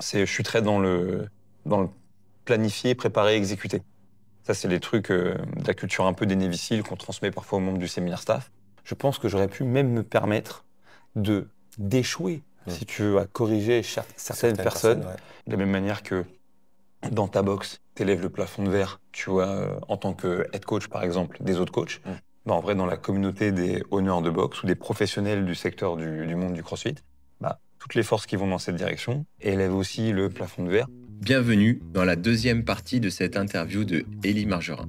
Je suis très dans le planifier, préparer, exécuter. Ça, c'est les trucs de la culture un peu des Navy Seals qu'on transmet parfois aux membres du séminaire staff. Je pense que j'aurais pu même me permettre d'échouer, si tu veux, à corriger certaines personnes. ouais. De la même manière que dans ta box, tu élèves le plafond de verre, tu vois, en tant que head coach, par exemple, des autres coachs. Bah, en vrai, dans la communauté des owners de boxe ou des professionnels du secteur du monde du CrossFit, bah, toutes les forces qui vont dans cette direction élèvent aussi le plafond de verre. Bienvenue dans la deuxième partie de cette interview de Élie Margerin.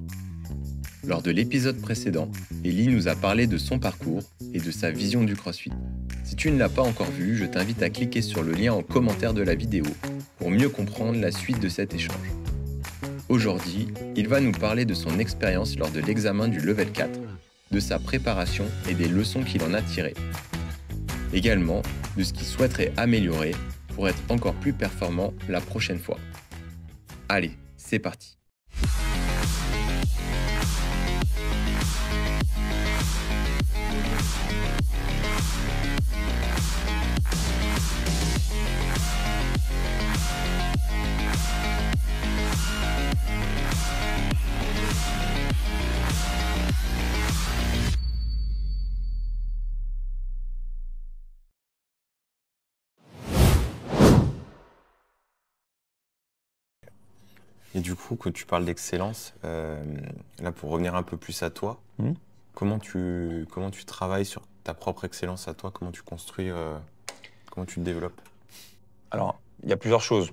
Lors de l'épisode précédent, Élie nous a parlé de son parcours et de sa vision du CrossFit. Si tu ne l'as pas encore vu, je t'invite à cliquer sur le lien en commentaire de la vidéo pour mieux comprendre la suite de cet échange. Aujourd'hui, il va nous parler de son expérience lors de l'examen du Level 4, de sa préparation et des leçons qu'il en a tirées. Également, de ce qu'il souhaiterait améliorer pour être encore plus performant la prochaine fois. Allez, c'est parti. Et du coup, quand tu parles d'excellence, là pour revenir un peu plus à toi, comment tu travailles sur ta propre excellence à toi, comment tu construis, comment tu te développes? Alors, il y a plusieurs choses.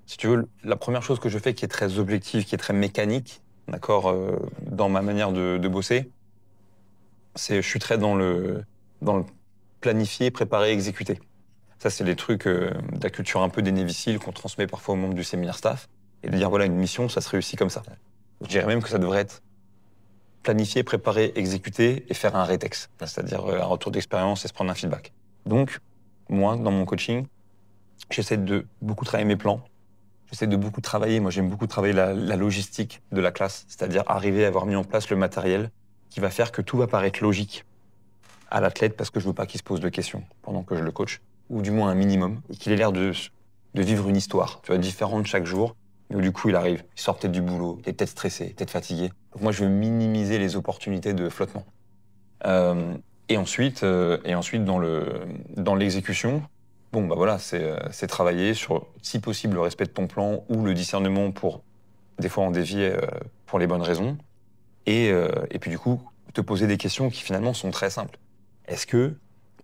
Si tu veux, la première chose que je fais qui est très objective, qui est très mécanique, d'accord, dans ma manière de bosser, je suis très dans le planifier, préparer, exécuter. Ça, c'est les trucs de la culture un peu des Navy Seals qu'on transmet parfois aux membres du séminaire staff. Et de dire, voilà, une mission, ça se réussit comme ça. Je dirais même que ça devrait être planifier, préparer, exécuter et faire un rétex. C'est-à-dire un retour d'expérience et se prendre un feedback. Donc, moi, dans mon coaching, j'essaie de beaucoup travailler mes plans. J'essaie de beaucoup travailler. Moi, j'aime beaucoup travailler la logistique de la classe. C'est-à-dire arriver à avoir mis en place le matériel qui va faire que tout va paraître logique à l'athlète parce que je veux pas qu'il se pose de questions pendant que je le coach, ou du moins un minimum, et qu'il ait l'air de vivre une histoire, tu vois, différente chaque jour. Et où du coup, il arrive, il sort peut-être du boulot, il est peut-être stressé, peut-être fatigué. Donc moi, je veux minimiser les opportunités de flottement. Et ensuite, dans l'exécution, bon, bah voilà, c'est travailler sur, si possible, le respect de ton plan ou le discernement pour, des fois, en dévier pour les bonnes raisons. Et puis du coup, te poser des questions qui finalement sont très simples. Est-ce que,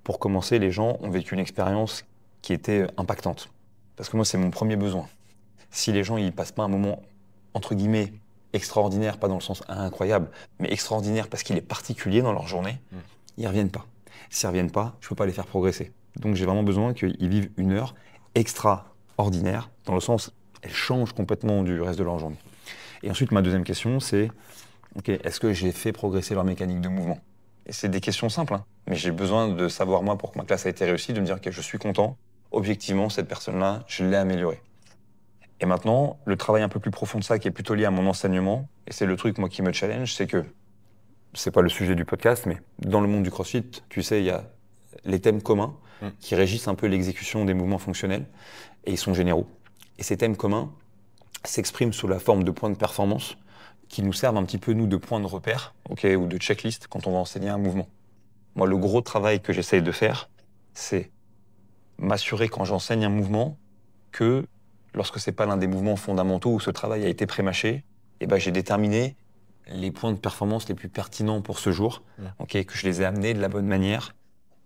pour commencer, les gens ont vécu une expérience qui était impactante? Parce que moi, c'est mon premier besoin. Si les gens ils passent pas un moment, entre guillemets, extraordinaire, pas dans le sens incroyable, mais extraordinaire parce qu'il est particulier dans leur journée, ils reviennent pas. S'ils reviennent pas, je peux pas les faire progresser. Donc j'ai vraiment besoin qu'ils vivent une heure extraordinaire, dans le sens, elle change complètement du reste de leur journée. Et ensuite, ma deuxième question, c'est, ok, est-ce que j'ai fait progresser leur mécanique de mouvement? Et c'est des questions simples, hein, mais j'ai besoin de savoir, moi, pour que ma classe a été réussie, de me dire, ok, je suis content, objectivement, cette personne-là, je l'ai améliorée. Et maintenant, le travail un peu plus profond de ça, qui est plutôt lié à mon enseignement, et c'est le truc, moi, qui me challenge, c'est que, c'est pas le sujet du podcast, mais dans le monde du CrossFit, tu sais, il y a les thèmes communs qui régissent un peu l'exécution des mouvements fonctionnels, et ils sont généraux. Et ces thèmes communs s'expriment sous la forme de points de performance qui nous servent un petit peu, nous, de points de repère, ok, ou de checklist quand on va enseigner un mouvement. Moi, le gros travail que j'essaye de faire, c'est m'assurer quand j'enseigne un mouvement que lorsque c'est pas l'un des mouvements fondamentaux où ce travail a été prémâché, eh ben, j'ai déterminé les points de performance les plus pertinents pour ce jour, ok, que je les ai amenés de la bonne manière.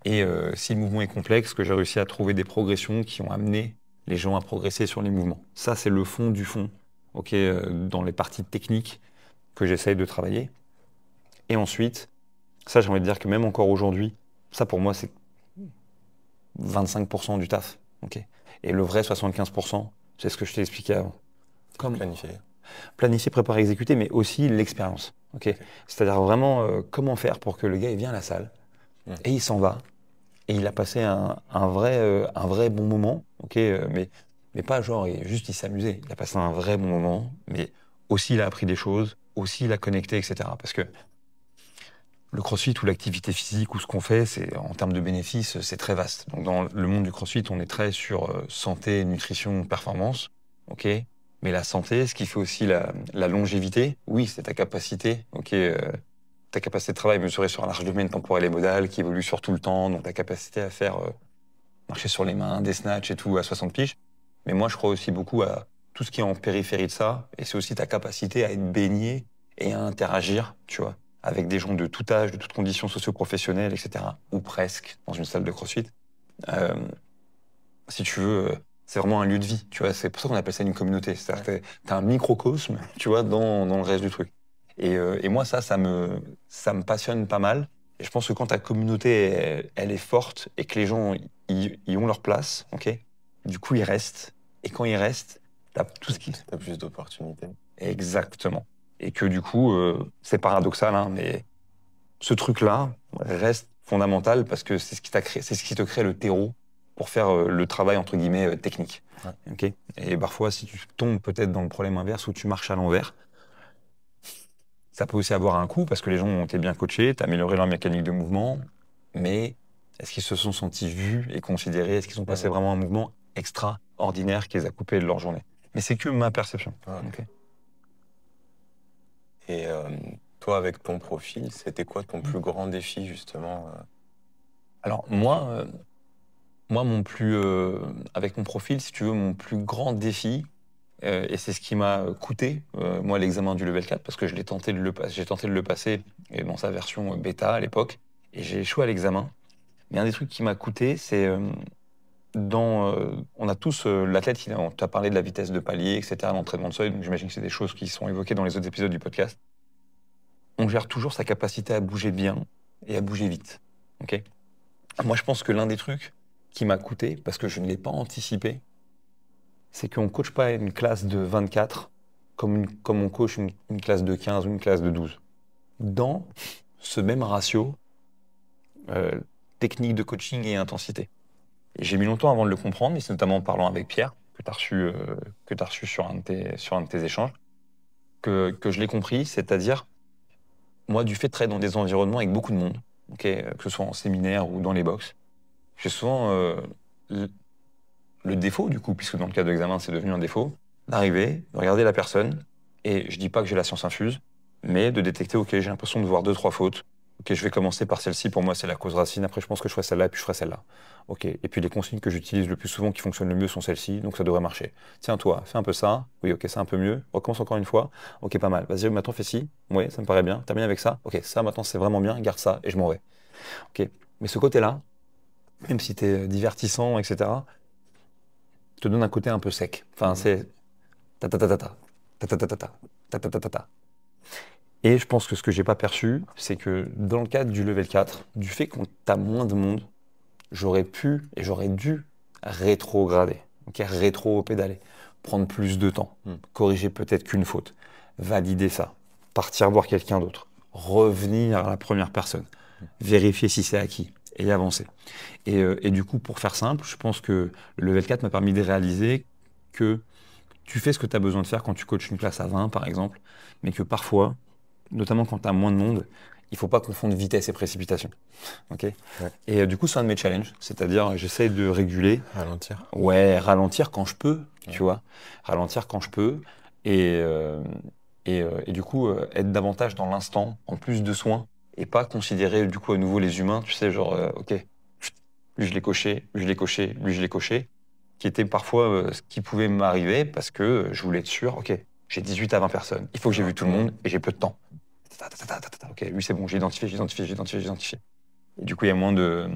Et si le mouvement est complexe, que j'ai réussi à trouver des progressions qui ont amené les gens à progresser sur les mouvements. Ça, c'est le fond du fond, ok, dans les parties techniques que j'essaye de travailler. Et ensuite, ça, j'ai envie de dire que même encore aujourd'hui, ça pour moi, c'est 25% du taf, ok. Et le vrai 75%, c'est ce que je t'ai expliqué avant. Comme planifier. Planifier, préparer, exécuter, mais aussi l'expérience. Okay. C'est-à-dire vraiment comment faire pour que le gars il vient à la salle et il s'en va et il a passé un vrai bon moment, okay, mais pas genre juste il s'amusait. Il a passé un vrai bon moment, mais aussi il a appris des choses, aussi il a connecté, etc. Parce que le crossfit ou l'activité physique ou ce qu'on fait, en termes de bénéfices, c'est très vaste. Donc dans le monde du crossfit, on est très sur santé, nutrition, performance. Ok. Mais la santé, ce qui fait aussi la longévité, oui, c'est ta capacité, ta capacité de travail mesurée sur un large domaine temporel et modal qui évolue sur tout le temps, donc ta capacité à faire marcher sur les mains, des snatchs et tout à 60 piges. Mais moi, je crois aussi beaucoup à tout ce qui est en périphérie de ça, et c'est aussi ta capacité à être baigné et à interagir, tu vois, avec des gens de tout âge, de toutes conditions socio-professionnelles, etc., ou presque, dans une salle de crossfit. Si tu veux, c'est vraiment un lieu de vie, tu vois, c'est pour ça qu'on appelle ça une communauté. C'est-à-dire que t'as un microcosme, tu vois, dans le reste du truc. Et moi, ça me passionne pas mal. Et je pense que quand ta communauté, elle est forte et que les gens y ont leur place, ok, du coup, ils restent. Et quand ils restent, t'as tout ce qui... T'as plus d'opportunités. Exactement. Et que du coup, c'est paradoxal, hein, mais ce truc-là reste fondamental parce que c'est ce qui t'a créé, c'est ce qui te crée le terreau pour faire le travail, entre guillemets, technique. Ouais. Okay, et parfois, si tu tombes peut-être dans le problème inverse où tu marches à l'envers, ça peut aussi avoir un coût parce que les gens ont été bien coachés, t'as amélioré leur mécanique de mouvement, mais est-ce qu'ils se sont sentis vus et considérés? Est-ce qu'ils ont passé vraiment un mouvement extraordinaire qui les a coupés de leur journée? Mais c'est que ma perception. Ouais. Okay. Et toi, avec ton profil, c'était quoi ton plus grand défi, justement Alors, moi, avec mon profil, si tu veux, mon plus grand défi, et c'est ce qui m'a coûté, moi, l'examen du level 4, parce que j'ai tenté de le passer et dans sa version bêta à l'époque, et j'ai échoué à l'examen. Mais un des trucs qui m'a coûté, c'est on a tous l'athlète, on t'a parlé de la vitesse de palier, etc., l'entraînement de seuil, donc j'imagine que c'est des choses qui sont évoquées dans les autres épisodes du podcast. On gère toujours sa capacité à bouger bien et à bouger vite. Okay, moi, je pense que l'un des trucs qui m'a coûté, parce que je ne l'ai pas anticipé, c'est qu'on ne coach pas une classe de 24 comme on coach une classe de 15 ou une classe de 12. Dans ce même ratio, technique de coaching et intensité. Et j'ai mis longtemps avant de le comprendre, mais c'est notamment en parlant avec Pierre, que tu as reçu sur un de tes échanges, que je l'ai compris, c'est-à-dire, moi, du fait de travailler dans des environnements avec beaucoup de monde, okay, que ce soit en séminaire ou dans les box, j'ai souvent le défaut, du coup, puisque dans le cas de l'examen, c'est devenu un défaut, d'arriver, de regarder la personne, et je dis pas que j'ai la science infuse, mais de détecter, ok, j'ai l'impression de voir 2-3 fautes, ok, je vais commencer par celle-ci, pour moi c'est la cause racine, après je pense que je ferai celle-là, et puis je ferai celle-là. Ok, et puis les consignes que j'utilise le plus souvent, qui fonctionnent le mieux, sont celles-ci, donc ça devrait marcher. Tiens, toi, fais un peu ça, oui, ok, c'est un peu mieux, recommence encore une fois, ok, pas mal, vas-y, maintenant fais ci, oui, ça me paraît bien, t'as bien avec ça, ok, ça maintenant c'est vraiment bien, garde ça, et je m'en vais. Ok, mais ce côté-là, même si t'es divertissant, etc., te donne un côté un peu sec. Enfin, c'est ta ta ta ta ta ta ta ta ta ta ta ta ta ta. Et je pense que ce que j'ai pas perçu, c'est que dans le cadre du level 4, du fait qu'on t'a moins de monde, j'aurais pu et j'aurais dû rétrograder, okay, rétro-pédaler, prendre plus de temps, corriger peut-être qu'une faute, valider ça, partir voir quelqu'un d'autre, revenir à la première personne, vérifier si c'est acquis et avancer. Et du coup, pour faire simple, je pense que le level 4 m'a permis de réaliser que tu fais ce que tu as besoin de faire quand tu coaches une classe à 20, par exemple, mais que parfois, notamment quand tu as moins de monde, il ne faut pas confondre vitesse et précipitation. Okay, ouais. Et du coup, c'est un de mes challenges, c'est-à-dire j'essaie de réguler. Ralentir. Ouais, ralentir quand je peux, ouais. Tu vois. Ralentir quand je peux. Et du coup, être davantage dans l'instant, en plus de soins, et pas considérer du coup à nouveau les humains, tu sais, genre, ok, lui je l'ai coché, lui je l'ai coché, lui je l'ai coché, qui était parfois ce qui pouvait m'arriver parce que je voulais être sûr, ok, j'ai 18 à 20 personnes, il faut que j'ai vu tout le monde et j'ai peu de temps. Ok, lui c'est bon, j'ai identifié. Et du coup, il y a moins de,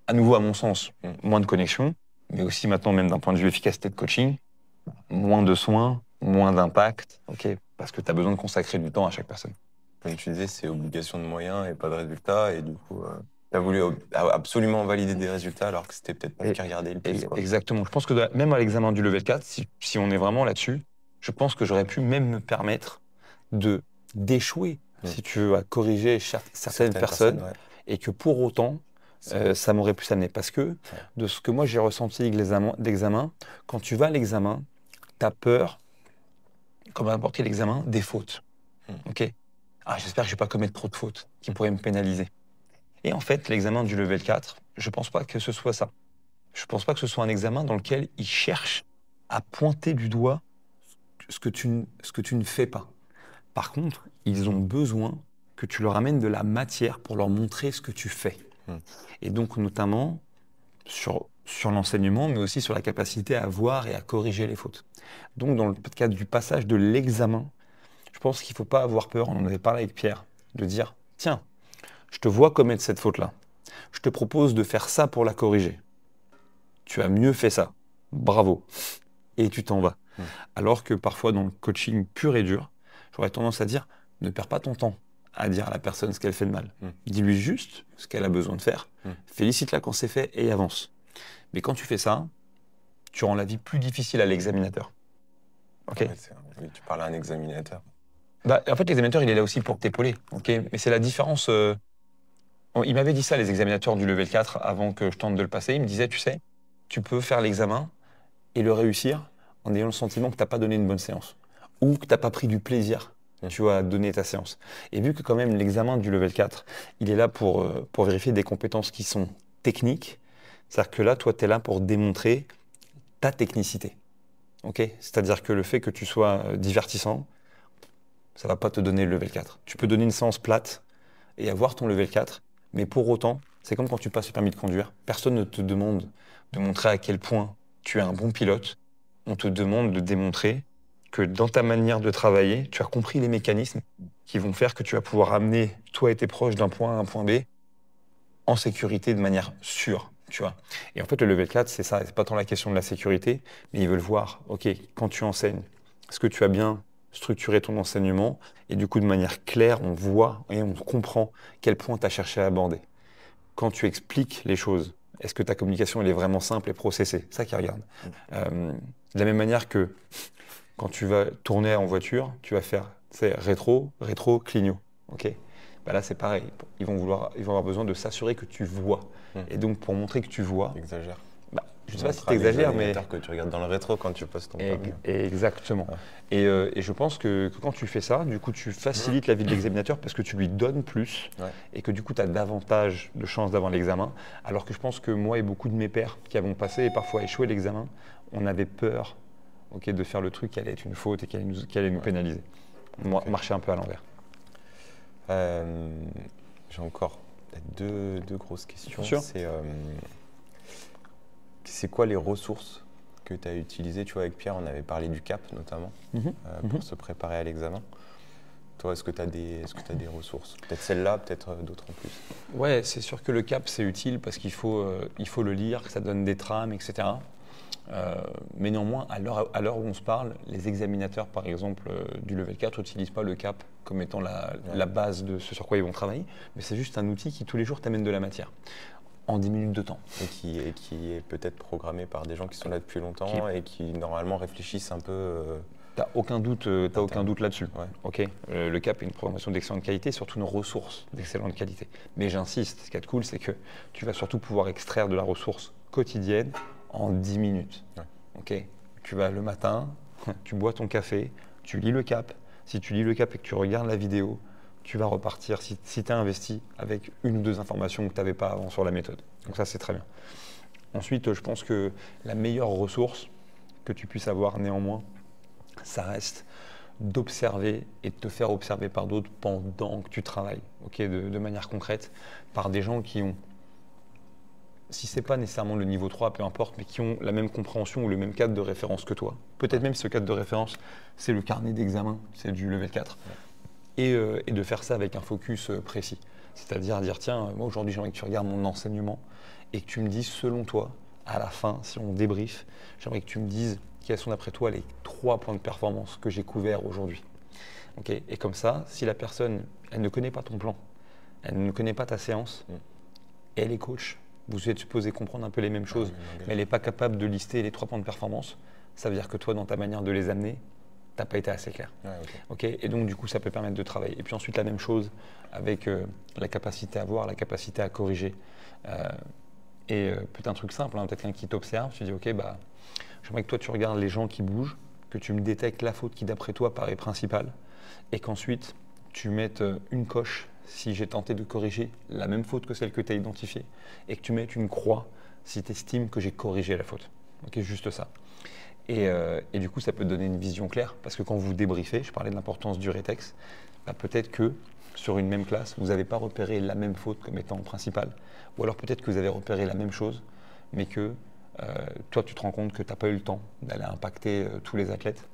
à nouveau à mon sens, moins de connexion, mais aussi maintenant même d'un point de vue efficacité de coaching, moins de soins, moins d'impact, ok, parce que tu as besoin de consacrer du temps à chaque personne. Comme tu disais, c'est obligation de moyens et pas de résultats, et du coup, tu as voulu absolument valider des résultats alors que c'était peut-être pas ce qui regardait le plus. Exactement. Je pense que même à l'examen du level 4, si on est vraiment là-dessus, je pense que j'aurais pu même me permettre d'échouer, si tu veux, à corriger certaines personnes, ouais. Et que pour autant, ça m'aurait pu s'amener. Parce que de ce que moi j'ai ressenti d'examen, quand tu vas à l'examen, tu as peur, comme à n'importe quel examen, des fautes. Okay. Ah, j'espère que je ne vais pas commettre trop de fautes qui pourraient me pénaliser. Et en fait, l'examen du level 4, je ne pense pas que ce soit ça. Je ne pense pas que ce soit un examen dans lequel ils cherchent à pointer du doigt ce que tu ne fais pas. Par contre, ils ont besoin que tu leur amènes de la matière pour leur montrer ce que tu fais. Et donc, notamment, sur l'enseignement, mais aussi sur la capacité à voir et à corriger les fautes. Donc, dans le cadre du passage de l'examen, je pense qu'il ne faut pas avoir peur, on en avait parlé avec Pierre, de dire « Tiens, je te vois commettre cette faute-là. Je te propose de faire ça pour la corriger. Tu as mieux fait ça. Bravo. » Et tu t'en vas. Alors que parfois, dans le coaching pur et dur, j'aurais tendance à dire « Ne perds pas ton temps à dire à la personne ce qu'elle fait de mal. Dis-lui juste ce qu'elle a besoin de faire. Félicite-la quand c'est fait et avance. » Mais quand tu fais ça, tu rends la vie plus difficile à l'examinateur. Ok. Oui, tu parles à un examinateur. En fait, l'examinateur, il est là aussi pour t'épauler. Okay, mais c'est la différence. Il m'avait dit ça, les examinateurs du level 4, avant que je tente de le passer. Il me disait, tu sais, tu peux faire l'examen et le réussir en ayant le sentiment que tu n'as pas donné une bonne séance. Ou que tu n'as pas pris du plaisir, tu vois, à donner ta séance. Et vu que quand même l'examen du level 4, il est là pour vérifier des compétences qui sont techniques, c'est-à-dire que là, toi, tu es là pour démontrer ta technicité. Okay, c'est-à-dire que le fait que tu sois divertissant, ça ne va pas te donner le level 4. Tu peux donner une séance plate et avoir ton level 4, mais pour autant, c'est comme quand tu passes le permis de conduire. Personne ne te demande de montrer à quel point tu es un bon pilote. On te demande de démontrer que dans ta manière de travailler, tu as compris les mécanismes qui vont faire que tu vas pouvoir amener toi et tes proches d'un point A à un point B en sécurité de manière sûre. Tu vois. Et en fait, le level 4, c'est ça. C'est pas tant la question de la sécurité, mais ils veulent voir, OK, quand tu enseignes, est-ce que tu as bien structuré ton enseignement? Et du coup, de manière claire, on voit et on comprend quel point tu as cherché à aborder. Quand tu expliques les choses, est-ce que ta communication elle est vraiment simple et processée? C'est ça qu'ils regardent. De la même manière que quand tu vas tourner en voiture, tu vas faire rétro, clignot. OK. Là, c'est pareil. Ils vont avoir besoin de s'assurer que tu vois. Et donc, pour montrer que tu vois… Exagère. Je ne sais pas si tu exagères, mais… que tu regardes dans le rétro quand tu passes ton permis. Exactement. Ouais. Et je pense que quand tu fais ça, du coup, tu facilites la vie de l'examinateur parce que tu lui donnes plus et que du coup, tu as davantage de chances d'avoir l'examen. Alors que je pense que moi et beaucoup de mes pairs qui avons passé et parfois échoué l'examen, on avait peur de faire le truc qui allait être une faute et qui allait nous pénaliser. Okay. Marcher un peu à l'envers. J'ai encore deux grosses questions. C'est quoi les ressources que tu as utilisées? Tu vois, avec Pierre, on avait parlé du CAP notamment, pour se préparer à l'examen. Toi, est-ce que tu as des ressources? Peut-être celle-là, peut-être d'autres en plus. Ouais, c'est sûr que le CAP, c'est utile parce qu'il faut le lire, que ça donne des trames, etc. Mais néanmoins, à l'heure où on se parle, les examinateurs, par exemple, du level 4 n'utilisent pas le CAP comme étant la base de ce sur quoi ils vont travailler, mais c'est juste un outil qui, tous les jours, t'amène de la matière, en 10 minutes de temps. Et qui est peut-être programmé par des gens qui sont là depuis longtemps et qui, normalement, réfléchissent un peu… T'as aucun doute là-dessus. Ouais. Okay. Le CAP est une programmation d'excellente qualité, surtout une ressource d'excellente qualité. Mais j'insiste, ce qui est cool, c'est que tu vas surtout pouvoir extraire de la ressource quotidienne en 10 minutes. Ouais. Okay. Tu vas le matin, tu bois ton café, tu lis le CAP. Si tu lis le CAP et que tu regardes la vidéo, tu vas repartir, si tu as investi, avec une ou deux informations que tu n'avais pas avant sur la méthode. Donc ça, c'est très bien. Ensuite, je pense que la meilleure ressource que tu puisses avoir néanmoins, ça reste d'observer et de te faire observer par d'autres pendant que tu travailles, de manière concrète, par des gens qui ont, si ce n'est pas nécessairement le niveau 3, peu importe, mais qui ont la même compréhension ou le même cadre de référence que toi. Peut-être même si ce cadre de référence, c'est le carnet d'examen, c'est du level 4. Et de faire ça avec un focus précis. C'est-à-dire dire, tiens, moi aujourd'hui j'aimerais que tu regardes mon enseignement et que tu me dises, selon toi, à la fin, si on débrief, j'aimerais que tu me dises quels sont d'après toi les 3 points de performance que j'ai couverts aujourd'hui. Okay. Et comme ça, si la personne, elle ne connaît pas ton plan, elle ne connaît pas ta séance, elle est coach, vous êtes supposé comprendre un peu les mêmes choses, mais elle n'est pas capable de lister les 3 points de performance, ça veut dire que toi, dans ta manière de les amener, tu n'as pas été assez clair. Okay. Et donc, du coup, ça peut permettre de travailler. Et puis ensuite, la même chose avec la capacité à voir, la capacité à corriger. Peut-être un truc simple, peut-être quelqu'un qui t'observe, tu dis, OK, j'aimerais que toi, tu regardes les gens qui bougent, que tu me détectes la faute qui, d'après toi, paraît principale, et qu'ensuite, tu mettes une coche si j'ai tenté de corriger la même faute que celle que tu as identifiée et que tu mettes une croix si tu estimes que j'ai corrigé la faute. Ok, juste ça. Et du coup, ça peut te donner une vision claire parce que quand vous débriefez, je parlais de l'importance du rétex, bah, peut-être que sur une même classe, vous n'avez pas repéré la même faute comme étant principale. Ou alors peut-être que vous avez repéré la même chose, mais que toi, tu te rends compte que tu n'as pas eu le temps d'aller impacter tous les athlètes.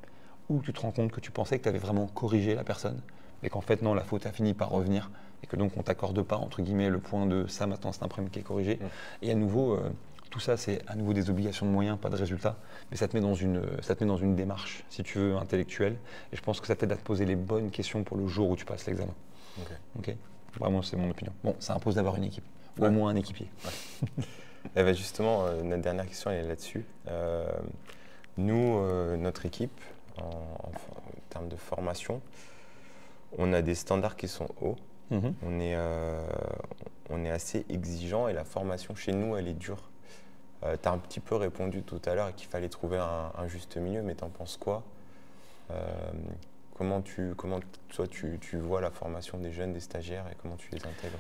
Ou tu te rends compte que tu pensais que tu avais vraiment corrigé la personne, mais qu'en fait, non, la faute a fini par revenir. Et que donc, on ne t'accorde pas, entre guillemets, le point de ça, maintenant, c'est un problème qui est corrigé. Et à nouveau, tout ça, c'est à nouveau des obligations de moyens, pas de résultats. Mais ça te met dans une démarche, si tu veux, intellectuelle. Et je pense que ça t'aide à te poser les bonnes questions pour le jour où tu passes l'examen. Ok. Vraiment, c'est mon opinion. Bon, ça impose d'avoir une équipe, ou au moins un équipier. Eh ben justement, notre dernière question, elle est là-dessus. Nous, notre équipe, en termes de formation, on a des standards qui sont hauts. On est assez exigeant et la formation chez nous, elle est dure. Tu as un petit peu répondu tout à l'heure qu'il fallait trouver un juste milieu, mais tu en penses quoi? Comment toi, tu vois la formation des jeunes, des stagiaires et comment tu les intègres?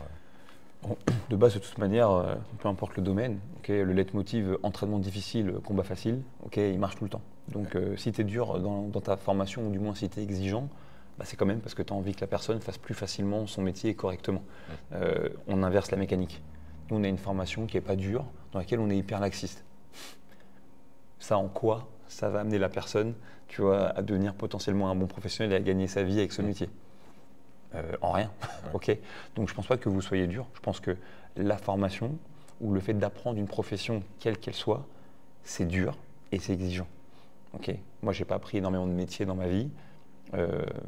Bon, de base, de toute manière, peu importe le domaine, le leitmotiv entraînement difficile, combat facile, il marche tout le temps. Donc si tu es dur dans ta formation, ou du moins si tu es exigeant, bah, c'est quand même parce que tu as envie que la personne fasse plus facilement son métier correctement. On inverse la mécanique. Nous, on a une formation qui n'est pas dure, dans laquelle on est hyper laxiste. Ça, en quoi ça va amener la personne, tu vois, à devenir potentiellement un bon professionnel et à gagner sa vie avec ce métier? En rien. Ok. Donc je ne pense pas que vous soyez dur. Je pense que la formation ou le fait d'apprendre une profession, quelle qu'elle soit, c'est dur et c'est exigeant. Ok. Moi, je n'ai pas appris énormément de métiers dans ma vie,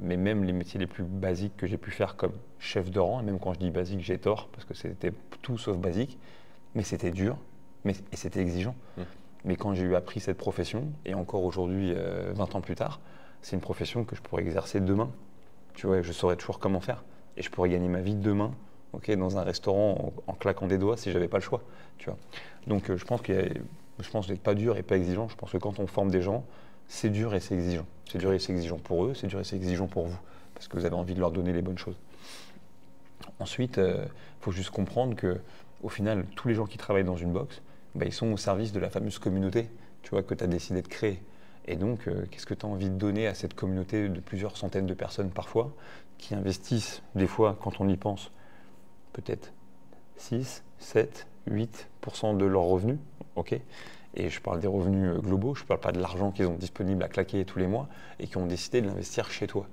mais même les métiers les plus basiques que j'ai pu faire comme chef de rang, et même quand je dis basique, j'ai tort, parce que c'était tout sauf basique, mais c'était dur et c'était exigeant. Mais quand j'ai appris cette profession, et encore aujourd'hui, 20 ans plus tard, c'est une profession que je pourrais exercer demain. Tu vois, je saurais toujours comment faire. Et je pourrais gagner ma vie demain, dans un restaurant en claquant des doigts si je n'avais pas le choix. Tu vois. Donc je pense d'être pas dur et pas exigeant. Je pense que quand on forme des gens, c'est dur et c'est exigeant. C'est dur et c'est exigeant pour eux, c'est dur et c'est exigeant pour vous. Parce que vous avez envie de leur donner les bonnes choses. Ensuite, faut juste comprendre qu'au final, tous les gens qui travaillent dans une box, bah, ils sont au service de la fameuse communauté, tu vois, que tu as décidé de créer. Et donc, qu'est-ce que tu as envie de donner à cette communauté de plusieurs centaines de personnes parfois, qui investissent, des fois, quand on y pense, peut-être 6, 7, 8% de leurs revenus, Et je parle des revenus globaux, je ne parle pas de l'argent qu'ils ont disponible à claquer tous les mois et qui ont décidé de l'investir chez toi.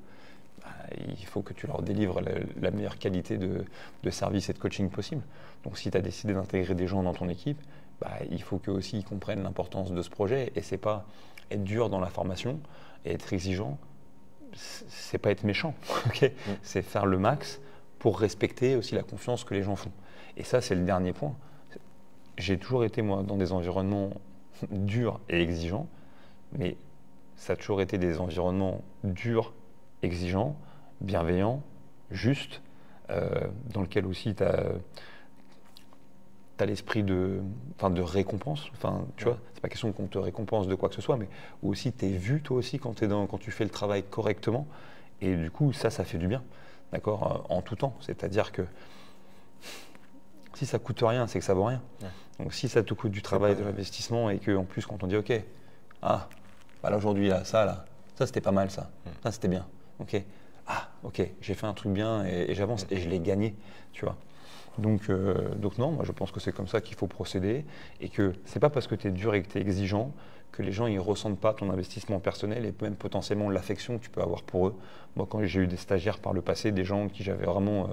Il faut que tu leur délivres la meilleure qualité de service et de coaching possible. Donc si tu as décidé d'intégrer des gens dans ton équipe, il faut qu'eux aussi ils comprennent l'importance de ce projet. Et c'est pas être dur dans la formation et être exigeant, c'est pas être méchant. C'est faire le max pour respecter aussi la confiance que les gens font. Et ça, c'est le dernier point. J'ai toujours été, moi, dans des environnements durs et exigeants, mais ça a toujours été des environnements durs, exigeants, bienveillants, justes, dans lequel aussi tu as l'esprit de récompense. Tu vois, c'est pas question qu'on te récompense de quoi que ce soit, mais aussi tu es vu toi aussi quand tu fais le travail correctement. Et du coup, ça fait du bien, d'accord, en tout temps. C'est-à-dire que si ça coûte rien, c'est que ça vaut rien. Donc si ça te coûte du travail, de l'investissement, et qu'en plus quand on dit ok, là aujourd'hui ça c'était pas mal ça c'était bien, j'ai fait un truc bien et j'avance et je l'ai gagné, tu vois. Donc non, moi je pense que c'est comme ça qu'il faut procéder et que c'est pas parce que tu es dur et que tu es exigeant que les gens ils ressentent pas ton investissement personnel et même potentiellement l'affection que tu peux avoir pour eux. Moi quand j'ai eu des stagiaires par le passé, des gens qui j'avais vraiment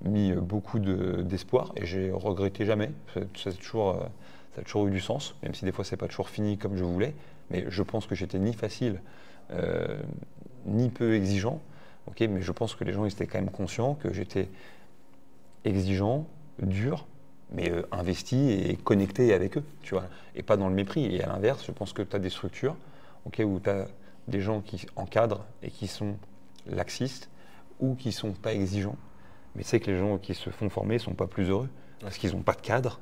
mis beaucoup d'espoir et j'ai regretté jamais. Ça a toujours eu du sens, même si des fois c'est pas toujours fini comme je voulais, mais je pense que j'étais ni facile ni peu exigeant, mais je pense que les gens ils étaient quand même conscients que j'étais exigeant, dur, mais investi et connecté avec eux, tu vois, et pas dans le mépris. Et à l'inverse, je pense que tu as des structures où tu as des gens qui encadrent et qui sont laxistes ou qui sont pas exigeants. Mais c'est que les gens qui se font former ne sont pas plus heureux parce qu'ils n'ont pas de cadre,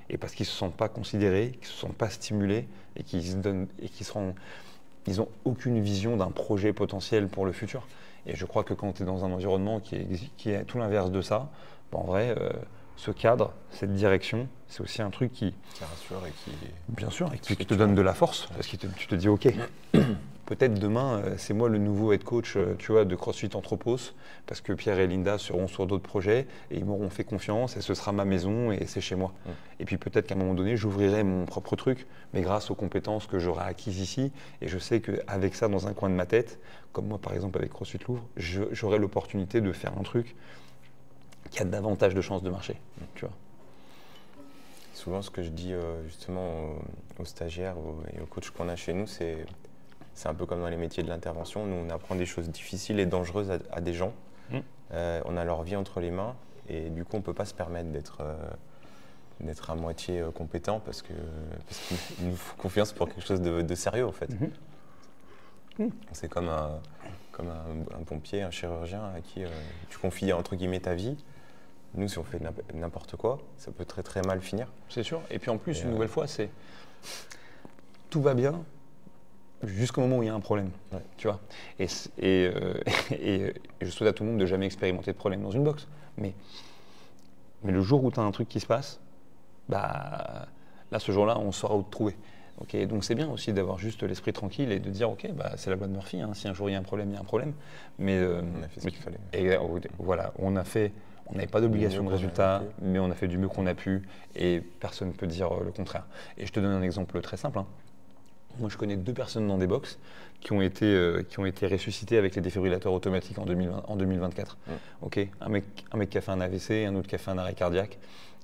et parce qu'ils ne se sentent pas considérés, qu'ils ne se sentent pas stimulés et qu'ils n'ont aucune vision d'un projet potentiel pour le futur. Et je crois que quand tu es dans un environnement qui est tout l'inverse de ça, en vrai, ce cadre, cette direction, c'est aussi un truc qui rassure et qui... Bien sûr, et qui te donne de la force, parce que tu te dis, ok, peut-être demain, c'est moi le nouveau head coach tu vois, de CrossFit Anthropos, parce que Pierre et Linda seront sur d'autres projets, et ils m'auront fait confiance, et ce sera ma maison, et c'est chez moi. Et puis peut-être qu'à un moment donné, j'ouvrirai mon propre truc, mais grâce aux compétences que j'aurai acquises ici, et je sais qu'avec ça dans un coin de ma tête, comme moi par exemple avec CrossFit Louvre, j'aurai l'opportunité de faire un truc qui a davantage de chances de marcher, tu vois. Souvent, ce que je dis justement aux stagiaires et aux coachs qu'on a chez nous, c'est un peu comme dans les métiers de l'intervention. Nous, on apprend des choses difficiles et dangereuses à des gens. On a leur vie entre les mains et du coup, on ne peut pas se permettre d'être à moitié compétent parce qu'il nous faut confiance pour quelque chose de sérieux, en fait. C'est comme un pompier, un chirurgien à qui tu confies entre guillemets ta vie. Nous, si on fait n'importe quoi, ça peut très très mal finir. C'est sûr. Et puis en plus, une nouvelle fois, c'est tout va bien jusqu'au moment où il y a un problème. Ouais. Tu vois. Et je souhaite à tout le monde de jamais expérimenter de problème dans une boxe. Mais le jour où tu as un truc qui se passe, bah, là, ce jour-là, on saura où te trouver. Okay, donc c'est bien aussi d'avoir juste l'esprit tranquille et de dire ok, bah, c'est la loi de Murphy, hein, si un jour il y a un problème, il y a un problème. Mais on a fait ce qu'il fallait. Et voilà, on n'avait pas d'obligation de résultat, mais on a fait du mieux qu'on a pu et personne ne peut dire le contraire. Et je te donne un exemple très simple. Hein. Moi, je connais 2 personnes dans des box qui ont été ressuscitées avec les défibrillateurs automatiques en 2024. Okay, un mec qui a fait un AVC, un autre qui a fait un arrêt cardiaque.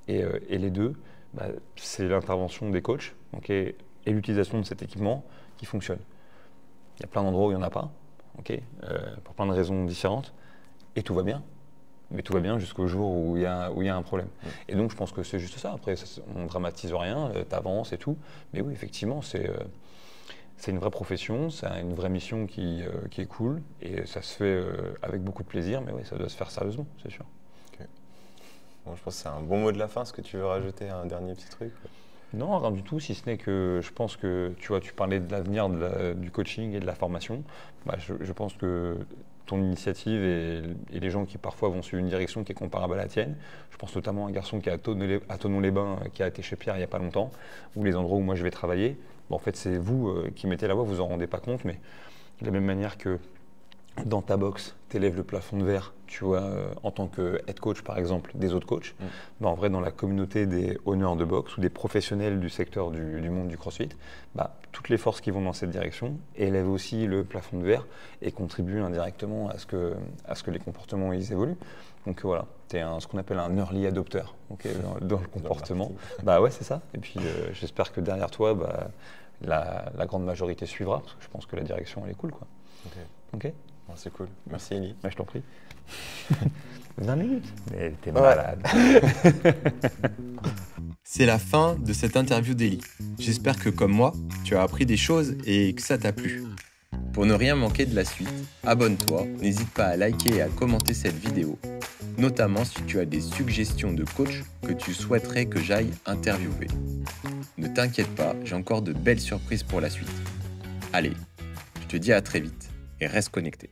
Et les deux, bah, c'est l'intervention des coachs okay, et l'utilisation de cet équipement qui fonctionne. Il y a plein d'endroits où il n'y en a pas, okay, pour plein de raisons différentes, et tout va bien. Mais tout va bien jusqu'au jour où il y a un problème. Et donc, je pense que c'est juste ça. Après, on ne dramatise rien, tu avances et tout. Mais oui, effectivement, c'est une vraie profession, c'est une vraie mission qui est cool. Et ça se fait avec beaucoup de plaisir. Mais oui, ça doit se faire sérieusement, c'est sûr. Okay. Bon, je pense que c'est un bon mot de la fin. Est-ce que tu veux rajouter un dernier petit truc ? Non, rien du tout, si ce n'est que je pense que, tu vois, tu parlais de l'avenir du coaching et de la formation. Bah, je pense que ton initiative et les gens qui parfois vont suivre une direction qui est comparable à la tienne. Je pense notamment à un garçon qui est à Thonon-les-Bains, qui a été chez Pierre il n'y a pas longtemps, ou les endroits où moi je vais travailler. Bon, en fait, c'est vous qui mettez la voix, vous en rendez pas compte, mais de la même manière que dans ta box, tu élèves le plafond de verre, tu vois, en tant que head coach par exemple, des autres coachs, bah, en vrai dans la communauté des owners de boxe ou des professionnels du secteur du monde du CrossFit, bah, toutes les forces qui vont dans cette direction élèvent aussi le plafond de verre et contribuent indirectement à ce que les comportements ils évoluent. Donc voilà, tu es ce qu'on appelle un early adopter okay, dans le comportement. Bah ouais, c'est ça. Et puis j'espère que derrière toi, bah, la grande majorité suivra, parce que je pense que la direction elle est cool, quoi. Ok. Bon, c'est cool. Merci Eli. Ouais, je t'en prie. 20 minutes. Mais t'es malade. C'est la fin de cette interview d'Eli. J'espère que comme moi, tu as appris des choses et que ça t'a plu. Pour ne rien manquer de la suite, abonne-toi, n'hésite pas à liker et à commenter cette vidéo, notamment si tu as des suggestions de coach que tu souhaiterais que j'aille interviewer. Ne t'inquiète pas, j'ai encore de belles surprises pour la suite. Allez, je te dis à très vite et reste connecté.